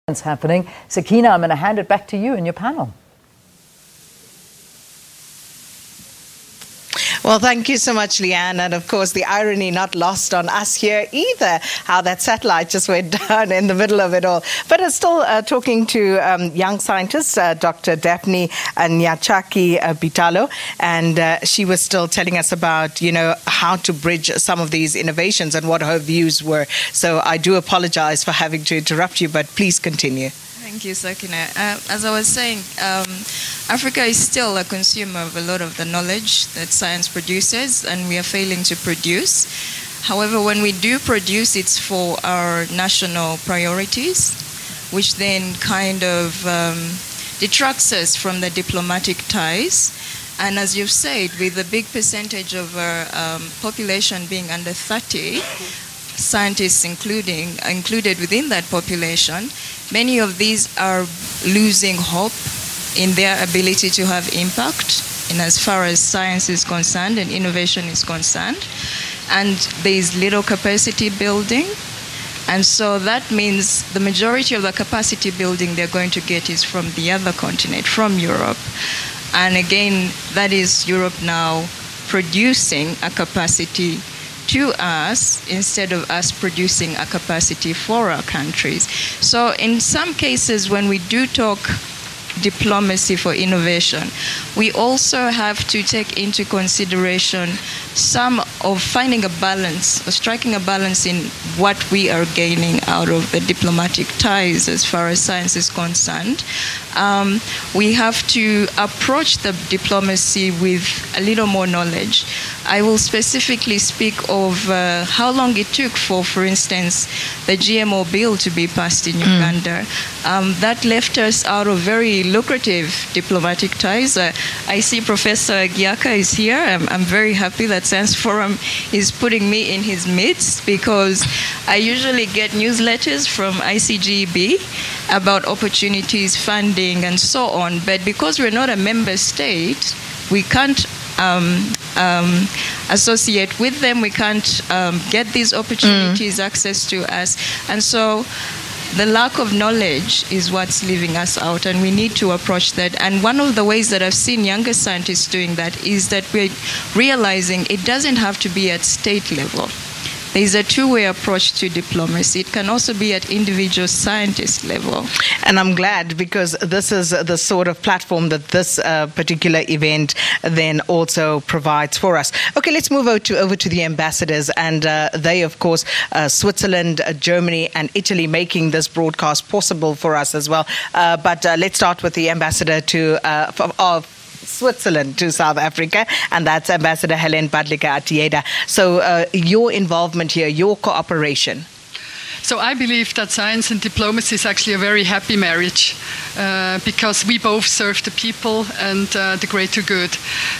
happening. Sakina, I'm going to hand it back to you and your panel. Well, thank you so much, Leanne. And of course, the irony not lost on us here either, how that satellite just went down in the middle of it all. But I'm still talking to young scientist, Dr. Daphne Nyachaki Bitalo, and she was still telling us about, how to bridge some of these innovations and what her views were. So I do apologize for having to interrupt you, but please continue. Thank you, Sakina. As I was saying, Africa is still a consumer of a lot of the knowledge that science produces, and we are failing to produce. However, when we do produce, it's for our national priorities, which then kind of detracts us from the diplomatic ties. And as you've said, with a big percentage of our population being under 30, scientists included within that population, many of these are losing hope in their ability to have impact in as far as science is concerned and innovation is concerned. And there is little capacity building. And so that means the majority of the capacity building they're going to get is from the other continent, from Europe. And again, that is Europe now producing a capacity to us instead of us producing a capacity for our countries. So in some cases, when we do talk diplomacy for innovation, we also have to take into consideration some of finding a balance or striking a balance in what we are gaining out of the diplomatic ties as far as science is concerned. We have to approach the diplomacy with a little more knowledge. I will specifically speak of how long it took for instance, the GMO bill to be passed in Uganda. That left us out of very lucrative diplomatic ties. I see Professor Giaka is here. I'm very happy that Science Forum is putting me in his midst, because I usually get newsletters from ICGB about opportunities, funding, and so on. But because we're not a member state, we can't associate with them. We can't get these opportunities access to us. And so the lack of knowledge is what's leaving us out, and we need to approach that. And one of the ways that I've seen younger scientists doing that is that we're realizing it doesn't have to be at state level. There's a two-way approach to diplomacy. It can also be at individual scientist level. And I'm glad, because this is the sort of platform that this particular event then also provides for us. Okay, let's move over to the ambassadors. And they, of course, Switzerland, Germany, and Italy, making this broadcast possible for us as well. But let's start with the ambassador of Switzerland to South Africa, and that's Ambassador Helen Badliger-Atieda. So your involvement here, your cooperation. So I believe that science and diplomacy is actually a very happy marriage, because we both serve the people and the greater good.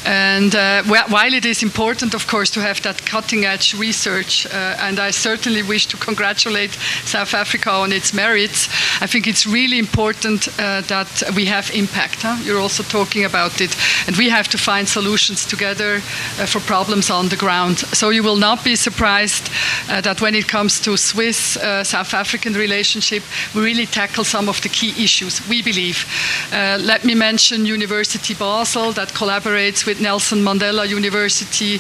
And while it is important, of course, to have that cutting-edge research, and I certainly wish to congratulate South Africa on its merits, I think it's really important that we have impact. You're also talking about it. And we have to find solutions together for problems on the ground. So you will not be surprised that when it comes to Swiss South African relationship, we really tackle some of the key issues, we believe. Let me mention University Basel, that collaborates with Nelson Mandela University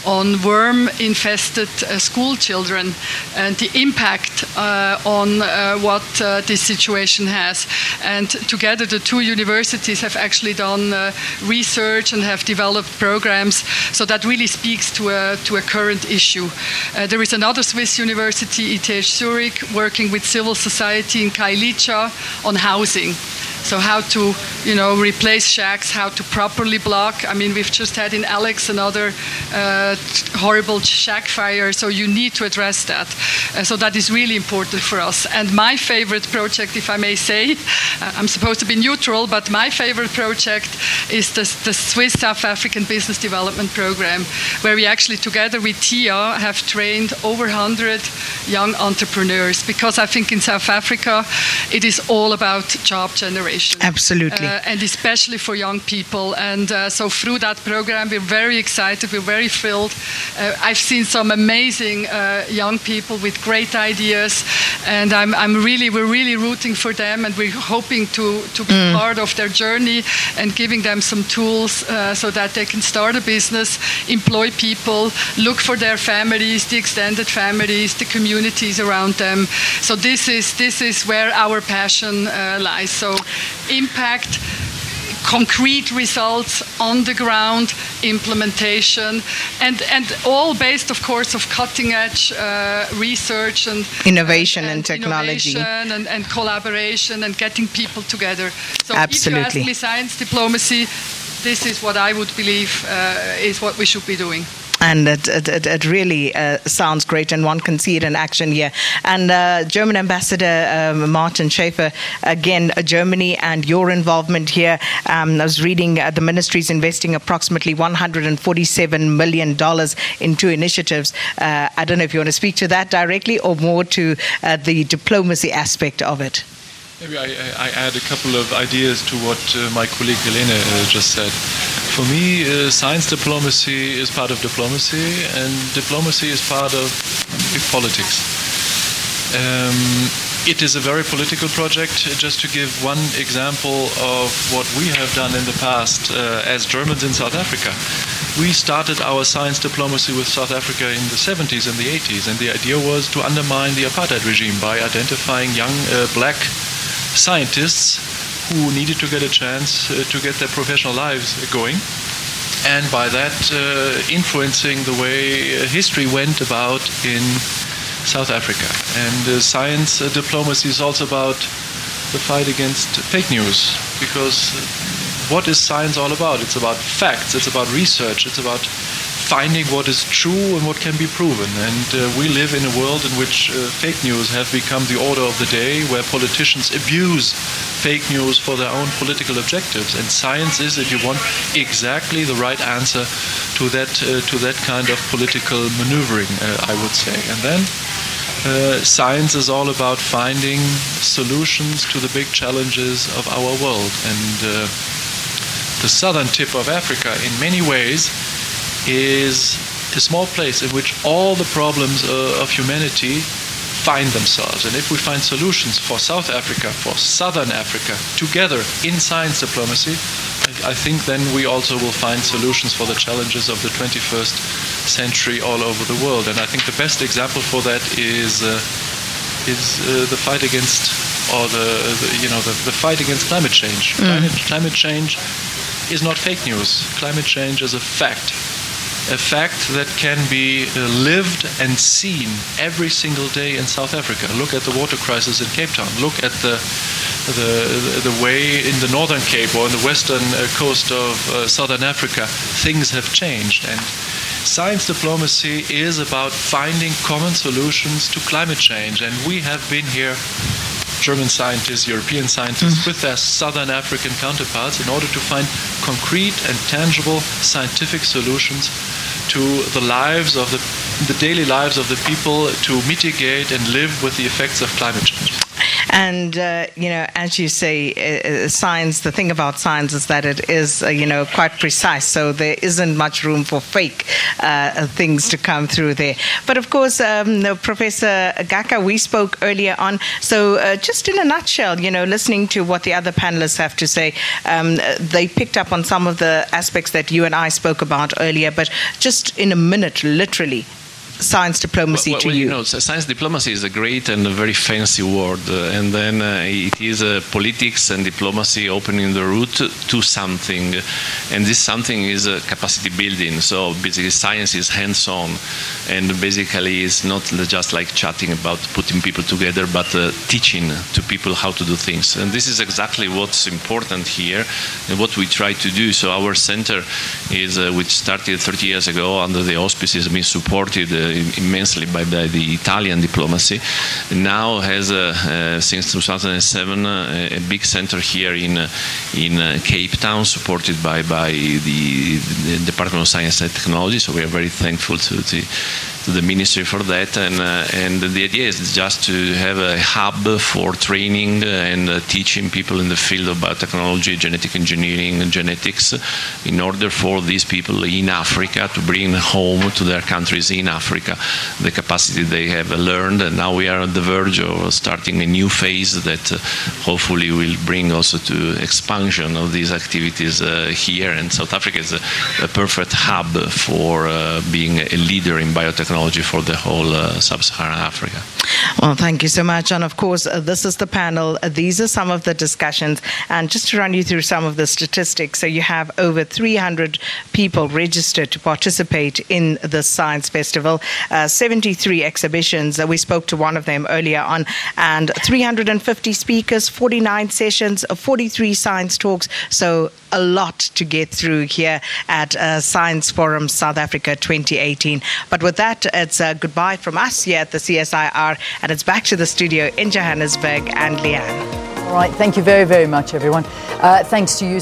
on worm-infested school children and the impact on what this situation has. And together the two universities have actually done research and have developed programs, so that really speaks to a current issue. There is another Swiss university, ETH Zurich, working with civil society in Kailicha on housing. So how to, replace shacks, how to properly block. I mean, we've just had in Alex another horrible shack fire, so you need to address that. So that is really important for us. And my favorite project, if I may say, I'm supposed to be neutral, but my favorite project is the Swiss South African Business Development Program, where we actually together with TIA have trained over 100 young entrepreneurs, because I think in South Africa it is all about job generation. education. Absolutely. And especially for young people. And so through that program, we're very excited, we're very thrilled. I've seen some amazing young people with great ideas, and we're really rooting for them, and we're hoping to be part of their journey and giving them some tools so that they can start a business, employ people, look for their families, the extended families, the communities around them. So this is where our passion lies. So impact, concrete results on the ground, implementation, and all based, of course, of cutting edge research and innovation and technology, innovation and collaboration and getting people together. So absolutely. if you ask me science diplomacy, this is what I would believe is what we should be doing. And it really sounds great, and one can see it in action here. And German Ambassador Martin Schäfer, again, Germany and your involvement here. I was reading the ministry is investing approximately $147 million in two initiatives. I don't know if you want to speak to that directly or more to the diplomacy aspect of it. Maybe I add a couple of ideas to what my colleague Helene just said. For me, science diplomacy is part of diplomacy, and diplomacy is part of politics. It is a very political project. Just to give one example of what we have done in the past as Germans in South Africa. We started our science diplomacy with South Africa in the 70s and the 80s, and the idea was to undermine the apartheid regime by identifying young black scientists who needed to get a chance to get their professional lives going, and by that influencing the way history went about in South Africa. And science diplomacy is also about the fight against fake news, because what is science all about? It's about facts, it's about research, it's about finding what is true and what can be proven. And we live in a world in which fake news have become the order of the day, where politicians abuse fake news for their own political objectives. And science is, if you want, exactly the right answer to that kind of political maneuvering, I would say. And then science is all about finding solutions to the big challenges of our world. And the southern tip of Africa, in many ways, is a small place in which all the problems of humanity find themselves. And if we find solutions for South Africa, for Southern Africa, together in science diplomacy, I think then we also will find solutions for the challenges of the 21st century all over the world. And I think the best example for that is the fight against, or the fight against climate change. Climate change is not fake news. Climate change is a fact that can be lived and seen every single day in South Africa. Look at the water crisis in Cape Town. Look at the way in the Northern Cape or in the western coast of Southern Africa, things have changed. And science diplomacy is about finding common solutions to climate change. And we have been here, German scientists, European scientists, with their Southern African counterparts in order to find concrete and tangible scientific solutions to the lives of the daily lives of the people, to mitigate and live with the effects of climate change. And, as you say, science, the thing about science is that it is, quite precise. So there isn't much room for fake things to come through there. But of course, Professor Gaka, we spoke earlier on. So just in a nutshell, listening to what the other panelists have to say, they picked up on some of the aspects that you and I spoke about earlier. But just in a minute, literally, science diplomacy to you? Science diplomacy is a great and a very fancy word, and then it is politics and diplomacy opening the route to something, and this something is capacity building. So basically science is hands-on, and basically it's not just like chatting about putting people together, but teaching to people how to do things. And this is exactly what's important here and what we try to do. So our center is, which started 30 years ago under the auspices, being supported immensely by the Italian diplomacy, now has since 2007 a big center here in Cape Town, supported by the Department of Science and Technology. So we are very thankful to to the ministry for that, and the idea is just to have a hub for training and teaching people in the field of biotechnology, genetic engineering, and genetics, in order for these people in Africa to bring home to their countries in Africa the capacity they have learned. And now we are on the verge of starting a new phase that hopefully will bring also to expansion of these activities here. And South Africa is a perfect hub for being a leader in biotechnology for the whole sub-Saharan Africa. Well, thank you so much. And of course, this is the panel. These are some of the discussions. And just to run you through some of the statistics, so you have over 300 people registered to participate in the Science Festival, 73 exhibitions. We spoke to one of them earlier on, and 350 speakers, 49 sessions, 43 science talks. So a lot to get through here at Science Forum South Africa 2018. But with that, it's goodbye from us here at the CSIR, and it's back to the studio in Johannesburg and Leanne. All right, thank you very, very much, everyone. Thanks to you.